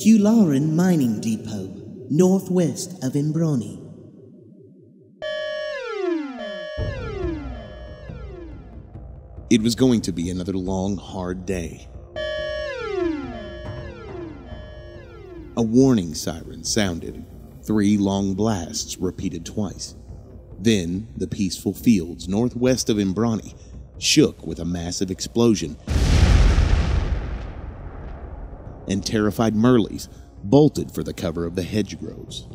Kularan Mining Depot, northwest of Imbroni. It was going to be another long, hard day. A warning siren sounded, 3 long blasts repeated twice. Then, the peaceful fields northwest of Imbroni shook with a massive explosion, and terrified Merleys bolted for the cover of the hedgerows.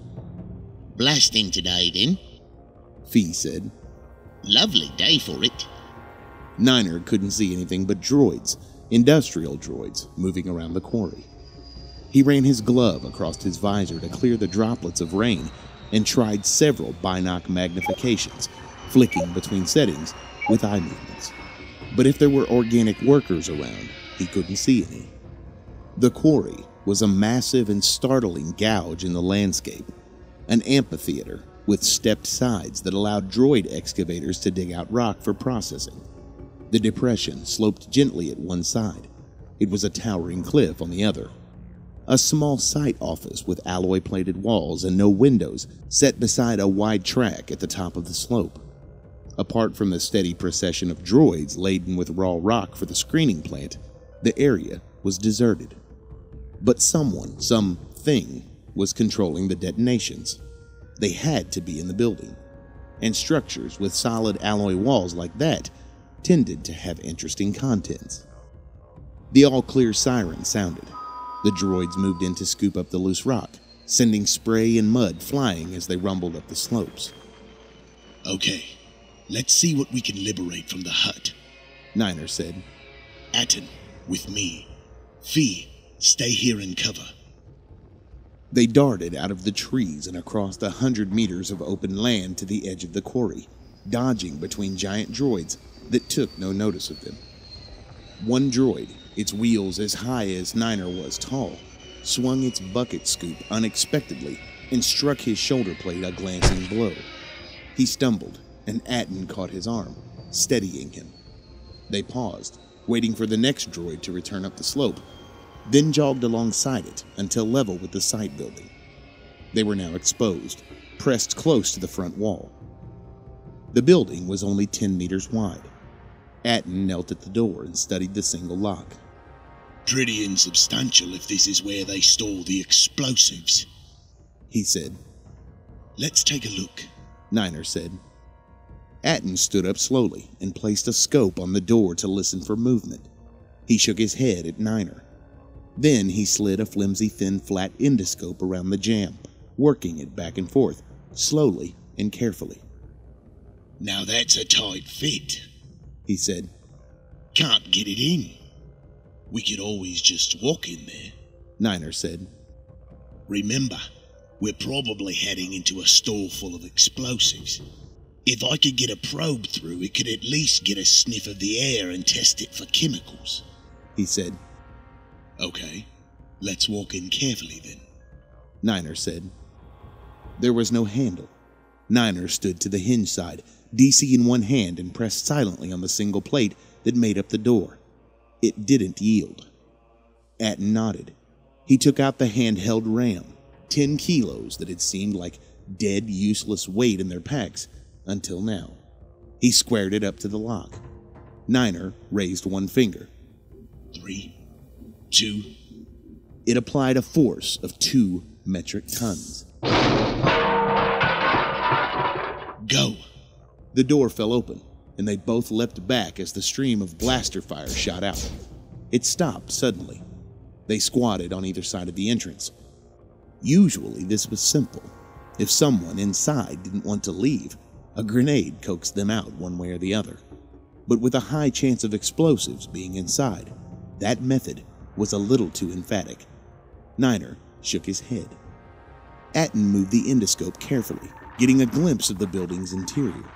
"Blasting today, then?" Fee said. "Lovely day for it." Niner couldn't see anything but droids, industrial droids, moving around the quarry. He ran his glove across his visor to clear the droplets of rain and tried several binoc magnifications, flicking between settings with eye movements. But if there were organic workers around, he couldn't see any. The quarry was a massive and startling gouge in the landscape, an amphitheater with stepped sides that allowed droid excavators to dig out rock for processing. The depression sloped gently at one side. It was a towering cliff on the other. A small site office with alloy-plated walls and no windows set beside a wide track at the top of the slope. Apart from the steady procession of droids laden with raw rock for the screening plant, the area was deserted. But someone, something, was controlling the detonations. They had to be in the building, and structures with solid alloy walls like that tended to have interesting contents. The all-clear siren sounded. The droids moved in to scoop up the loose rock, sending spray and mud flying as they rumbled up the slopes. "Okay, let's see what we can liberate from the hut," Niner said. "Atten, with me. Fee, stay here and cover." They darted out of the trees and across the 100 meters of open land to the edge of the quarry, dodging between giant droids that took no notice of them. One droid, its wheels as high as Niner was tall, swung its bucket scoop unexpectedly and struck his shoulder plate a glancing blow. He stumbled, and Atten caught his arm, steadying him. They paused, waiting for the next droid to return up the slope, then jogged alongside it until level with the site building. They were now exposed, pressed close to the front wall. The building was only 10 meters wide. Atten knelt at the door and studied the single lock. "Pretty insubstantial if this is where they store the explosives," he said. "Let's take a look," Niner said. Atten stood up slowly and placed a scope on the door to listen for movement. He shook his head at Niner. Then he slid a flimsy, thin, flat endoscope around the jamb, working it back and forth, slowly and carefully. "Now that's a tight fit," he said. "Can't get it in. We could always just walk in there," Niner said. "Remember, we're probably heading into a store full of explosives. If I could get a probe through, it could at least get a sniff of the air and test it for chemicals," he said. "Okay, let's walk in carefully then," Niner said. There was no handle. Niner stood to the hinge side, DC in one hand, and pressed silently on the single plate that made up the door. It didn't yield. Atten nodded. He took out the handheld ram, 10 kilos that had seemed like dead, useless weight in their packs until now. He squared it up to the lock. Niner raised one finger. 3, 2... It applied a force of 2 metric tons. "Go!" The door fell open, and they both leapt back as the stream of blaster fire shot out. It stopped suddenly. They squatted on either side of the entrance. Usually this was simple. If someone inside didn't want to leave, a grenade coaxed them out one way or the other. But with a high chance of explosives being inside, that method was a little too emphatic. Niner shook his head. Atten moved the endoscope carefully, getting a glimpse of the building's interior.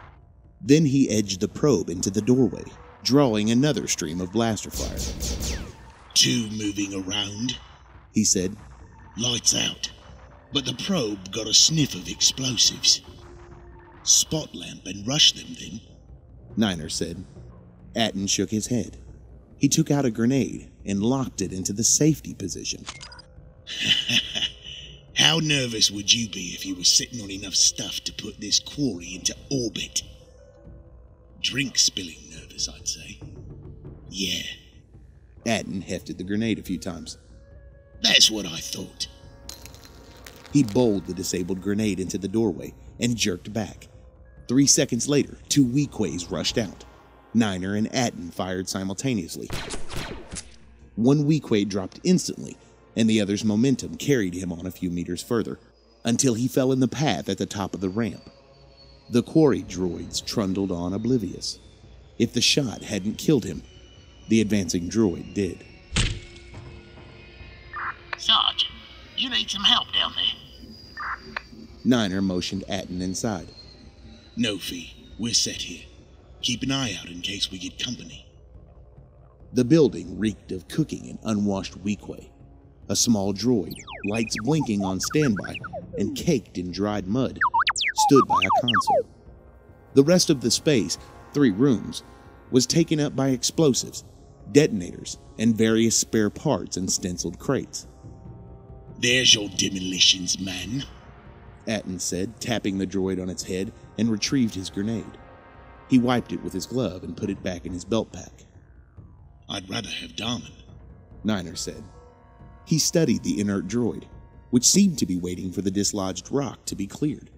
Then he edged the probe into the doorway, drawing another stream of blaster fire. 2 moving around," he said. "Lights out. But the probe got a sniff of explosives. Spot lamp and rush them then," Niner said. Atten shook his head. He took out a grenade and locked it into the safety position. How nervous would you be if you were sitting on enough stuff to put this quarry into orbit? Drink spilling nervous, I'd say. Yeah. Atten hefted the grenade a few times. That's what I thought. He bowled the disabled grenade into the doorway and jerked back. 3 seconds later, 2 Weequays rushed out. Niner and Atten fired simultaneously. One Weequay dropped instantly, and the other's momentum carried him on a few meters further, until he fell in the path at the top of the ramp. The quarry droids trundled on oblivious. If the shot hadn't killed him, the advancing droid did. Sarge, you need some help down there. Niner motioned Atten inside. No, Fee. We're set here. Keep an eye out in case we get company. The building reeked of cooking and unwashed Weequay. A small droid, lights blinking on standby and caked in dried mud, stood by a console. The rest of the space, 3 rooms, was taken up by explosives, detonators, and various spare parts and stenciled crates. There's your demolitions, man, Atten said, tapping the droid on its head, and retrieved his grenade. He wiped it with his glove and put it back in his belt pack. I'd rather have Darman, Niner said. He studied the inert droid, which seemed to be waiting for the dislodged rock to be cleared.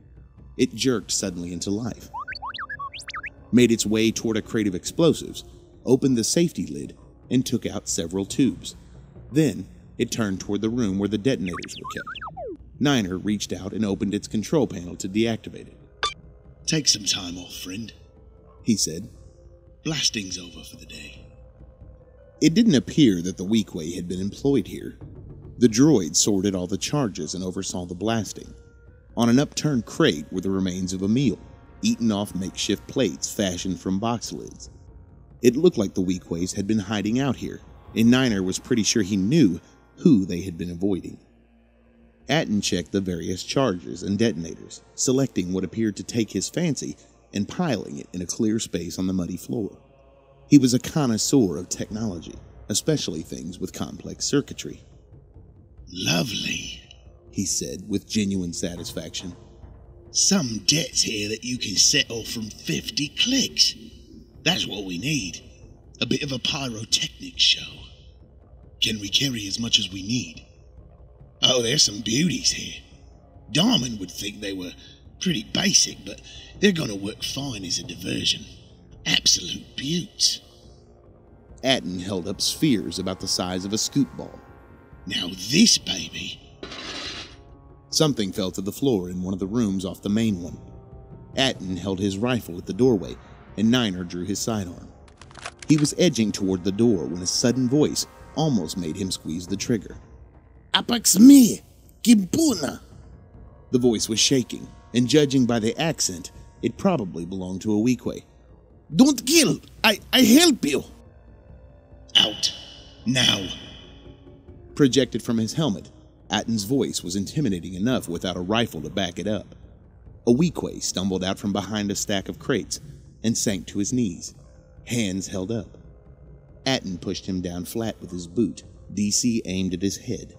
It jerked suddenly into life, made its way toward a crate of explosives, opened the safety lid, and took out several tubes. Then, it turned toward the room where the detonators were kept. Niner reached out and opened its control panel to deactivate it. Take some time off, friend, he said. Blasting's over for the day. It didn't appear that the Weequay had been employed here. The droid sorted all the charges and oversaw the blasting. On an upturned crate were the remains of a meal, eaten off makeshift plates fashioned from box lids. It looked like the Weequays had been hiding out here, and Niner was pretty sure he knew who they had been avoiding. Atten checked the various charges and detonators, selecting what appeared to take his fancy and piling it in a clear space on the muddy floor. He was a connoisseur of technology, especially things with complex circuitry. Lovely, he said with genuine satisfaction. Some debts here that you can settle from 50 clicks. That's what we need. A bit of a pyrotechnics show. Can we carry as much as we need? Oh, there's some beauties here. Darman would think they were pretty basic, but they're gonna work fine as a diversion. Absolute beauts. Atten held up spheres about the size of a scoop ball. Now this baby... Something fell to the floor in one of the rooms off the main one. Atten held his rifle at the doorway, and Niner drew his sidearm. He was edging toward the door when a sudden voice almost made him squeeze the trigger. Apax me, Kimpuna. The voice was shaking, and judging by the accent, it probably belonged to a Weequay. Don't kill. I help you. Out. Now. Projected from his helmet, Atten's voice was intimidating enough without a rifle to back it up. A Weequay stumbled out from behind a stack of crates and sank to his knees, hands held up. Atten pushed him down flat with his boot, DC aimed at his head.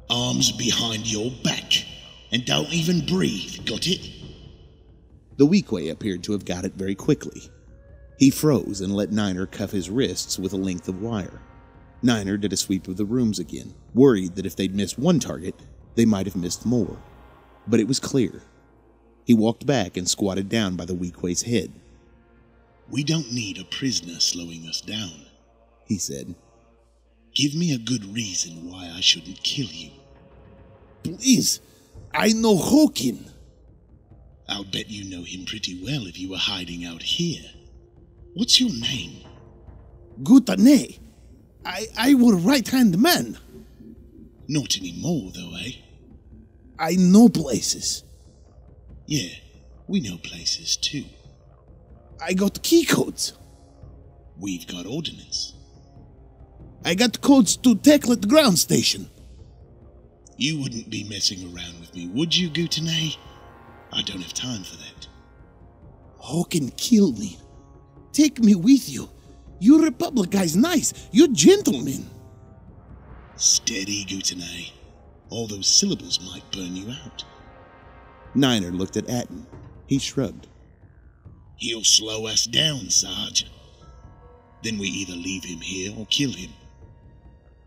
Arms behind your back, and don't even breathe, got it? The Weequay appeared to have got it very quickly. He froze and let Niner cuff his wrists with a length of wire. Niner did a sweep of the rooms again, worried that if they'd missed one target, they might have missed more. But it was clear. He walked back and squatted down by the Weequay's head. We don't need a prisoner slowing us down, he said. Give me a good reason why I shouldn't kill you. Please, I know Hawkin. I'll bet you know him pretty well if you were hiding out here. What's your name? Gutane. I were right-hand man. Not anymore, though, eh? I know places. Yeah, we know places, too. I got key codes. We've got ordnance. I got codes to Techlet ground station. You wouldn't be messing around with me, would you, Gutane? I don't have time for that. Hawkin killed me. Take me with you. You Republic guys nice. You gentlemen. Steady, Gutane. All those syllables might burn you out. Niner looked at Atten. He shrugged. He'll slow us down, Sarge. Then we either leave him here or kill him.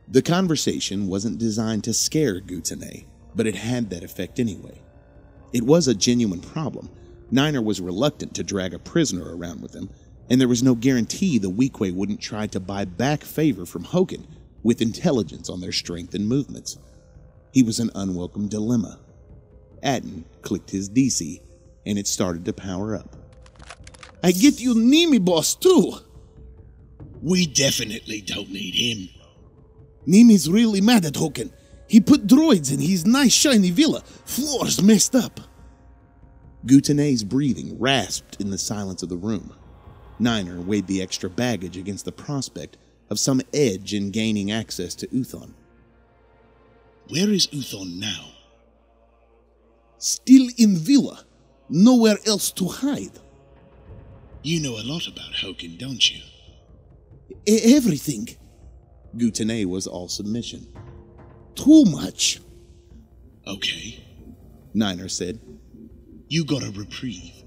The conversation wasn't designed to scare Gutane, but it had that effect anyway. It was a genuine problem. Niner was reluctant to drag a prisoner around with him, and there was no guarantee the Weequay wouldn't try to buy back favor from Hogan with intelligence on their strength and movements. He was an unwelcome dilemma. Atten clicked his DC, and it started to power up. I get you Nimi boss too. We definitely don't need him. Nimi's really mad at Hogan. He put droids in his nice shiny villa. Floor's messed up. Gutane's breathing rasped in the silence of the room. Niner weighed the extra baggage against the prospect of some edge in gaining access to Uthon. Where is Uthon now? Still in villa. Nowhere else to hide. You know a lot about Hogan, don't you? Everything. Gutane was all submission. Too much. Okay, Niner said. You got a reprieve.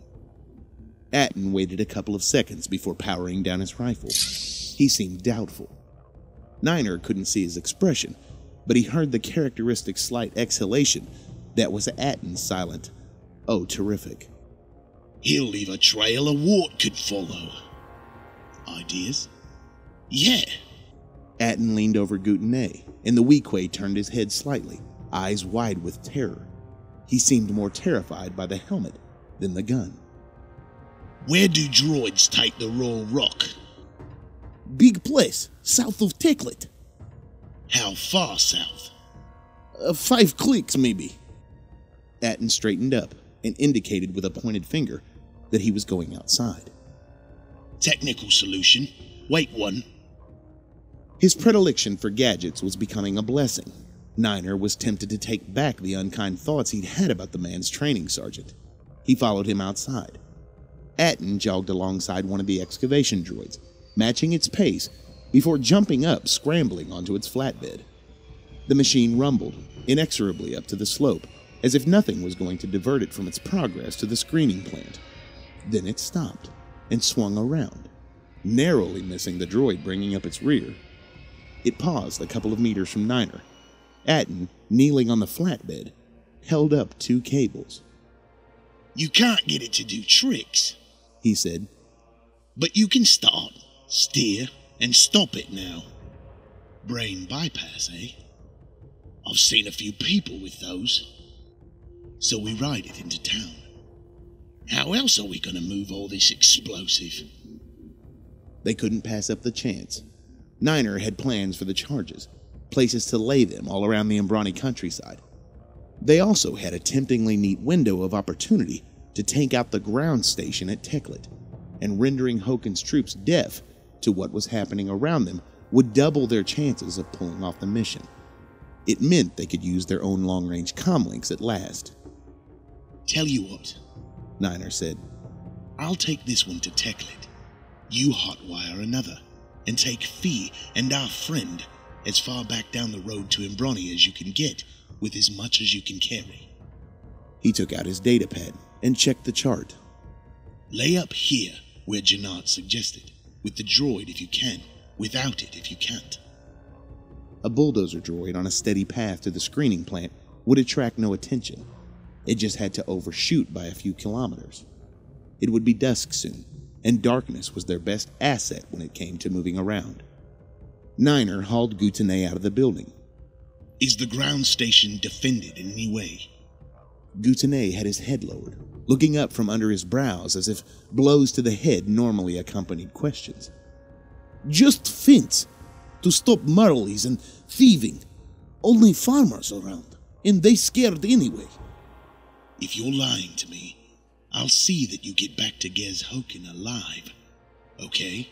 Atten waited a couple of seconds before powering down his rifle. He seemed doubtful. Niner couldn't see his expression, but he heard the characteristic slight exhalation that was Atten's silent, "Oh, terrific." He'll leave a trail a wart could follow. Ideas? Yeah. Atten leaned over Gutane, and the Weequay turned his head slightly, eyes wide with terror. He seemed more terrified by the helmet than the gun. Where do droids take the raw rock? Big place, south of Teklet. How far south? 5 clicks, maybe. Atten straightened up and indicated with a pointed finger that he was going outside. Technical solution. Wait one. His predilection for gadgets was becoming a blessing. Niner was tempted to take back the unkind thoughts he'd had about the man's training sergeant. He followed him outside. Atten jogged alongside one of the excavation droids, matching its pace before jumping up, scrambling onto its flatbed. The machine rumbled inexorably up to the slope, as if nothing was going to divert it from its progress to the screening plant. Then it stopped and swung around, narrowly missing the droid bringing up its rear. It paused a couple of meters from Niner. Atten, kneeling on the flatbed, held up 2 cables. You can't get it to do tricks, he said. but you can start, steer, and stop it now. Brain bypass, eh? I've seen a few people with those. So we ride it into town. How else are we going to move all this explosive? They couldn't pass up the chance. Niner had plans for the charges, places to lay them all around the Umbrani countryside. They also had a temptingly neat window of opportunity to take out the ground station at Teklet, and rendering Hogan's troops deaf to what was happening around them would double their chances of pulling off the mission. It meant they could use their own long-range comlinks at last. Tell you what, Niner said. I'll take this one to Teklet. You hotwire another, and take Fee and our friend as far back down the road to Umbrani as you can get, with as much as you can carry. He took out his datapad and checked the chart. Lay up here, where Janat suggested, with the droid if you can, without it if you can't. A bulldozer droid on a steady path to the screening plant would attract no attention. It just had to overshoot by a few kilometers. It would be dusk soon, and darkness was their best asset when it came to moving around. Niner hauled Gutane out of the building. Is the ground station defended in any way? Gutane had his head lowered, looking up from under his brows as if blows to the head normally accompanied questions. Just fence, to stop Marleys and thieving. Only farmers around, and they scared anyway. If you're lying to me, I'll see that you get back to Gez Hoken alive. Okay?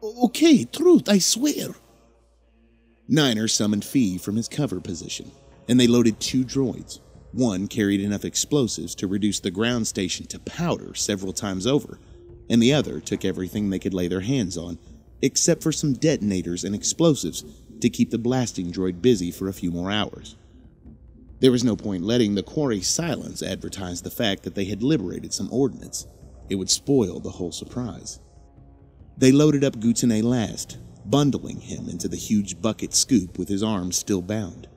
Okay, truth, I swear. Niner summoned Fee from his cover position, and they loaded 2 droids. One carried enough explosives to reduce the ground station to powder several times over, and the other took everything they could lay their hands on, except for some detonators and explosives to keep the blasting droid busy for a few more hours. There was no point letting the quarry's silence advertise the fact that they had liberated some ordnance. It would spoil the whole surprise. They loaded up Gutane last, bundling him into the huge bucket scoop with his arms still bound.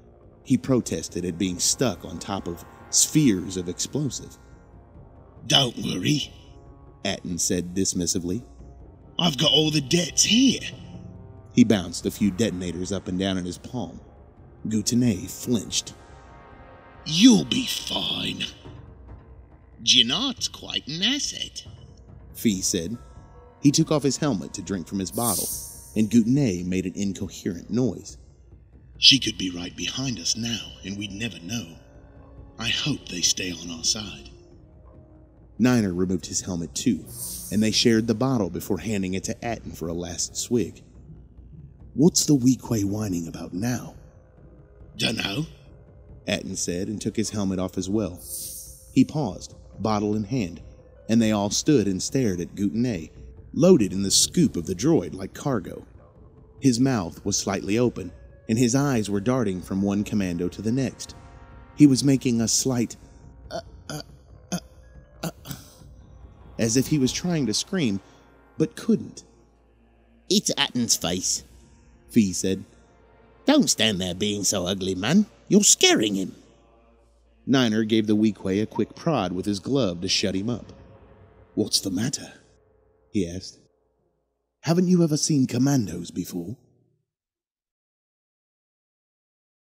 He protested at being stuck on top of spheres of explosive. "Don't worry," Atten said dismissively. "I've got all the debts here." He bounced a few detonators up and down in his palm. Gutane flinched. "You'll be fine." Janot's quite an asset. Fee said. He took off his helmet to drink from his bottle, and Gutane made an incoherent noise. "She could be right behind us now, and we'd never know. I hope they stay on our side." Niner removed his helmet too, and they shared the bottle before handing it to Atten for a last swig. "What's the Weequay whining about now?" "Dunno," Atten said, and took his helmet off as well. He paused, bottle in hand, and they all stood and stared at Gutane, loaded in the scoop of the droid like cargo. His mouth was slightly open, and his eyes were darting from one commando to the next. He was making a slight as if he was trying to scream, but couldn't. "It's Atten's face," Fee said. "Don't stand there being so ugly, man. You're scaring him." Niner gave the Weequay a quick prod with his glove to shut him up. "What's the matter?" he asked. "Haven't you ever seen commandos before?"